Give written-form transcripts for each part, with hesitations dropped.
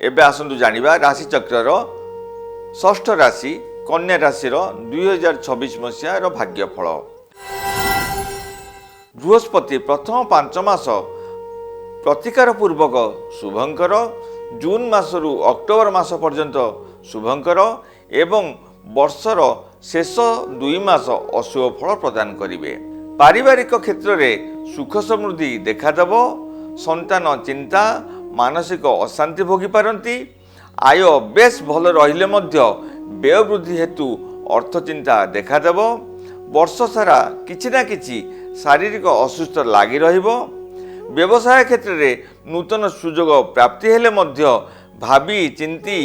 एबे आसंतु जानिबा राशि चक्रर षष्ठ राशि कन्या राशि 2026 मसीहार भाग्यफल। बृहस्पति प्रथम 5 मास प्रतिकार पूर्वक शुभंकर, जून मासरू अक्टोबर मास पर्यंत शुभंकर एवं वर्षर शेष 2 मास अशुभ फल प्रदान करिवे। पारिवारिक क्षेत्र में सुख समृद्धि देखादेव। संतान चिंता मानसिक अशांति भोगी पारती। आय बेस भल रहिले मध्य व्यय वृद्धि हेतु अर्थ चिंता देखादेव। वर्ष सारा किछि ना किछि शारीरिक असुस्थ लगी रहिबो। व्यवसाय क्षेत्र में नूतन सुजोग प्राप्ति हेले मध्य भावी चिंती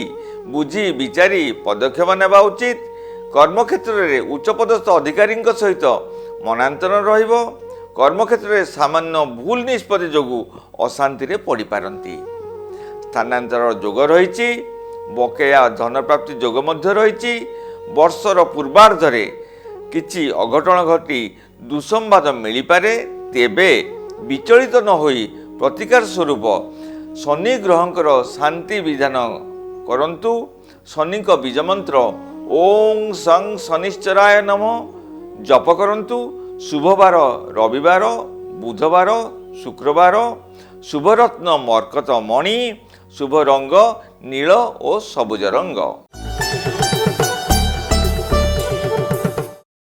बुझी विचारी पदक्षेप नेबा उचित। कर्मक्षेत्र में उच्चपदस्थ अधिकारी सहित मनांतरण रहिबो। कर्मक्षेत्र में सामान्य भूल निष्पत्ति जोगु अशांति रे पड़ी पारंती। स्थानांतर जोग रही। बकेया धन प्राप्ति जोग मध्य रही। वर्षर पूर्वार्धरे किछि अघटन घटी दुसंवाद मिल पारे। तेबे विचलित न होई प्रतिकार स्वरूप शनि ग्रहंकर शांति विधान करंतु। शनि को बीज मंत्र ओं सं शनिश्चराय नमः जप करंतु। शुभवार रविवार, बुधवार, शुक्रवार। शुभरत्न मरकत मणि। शुभ रंग नील और सबुज रंग।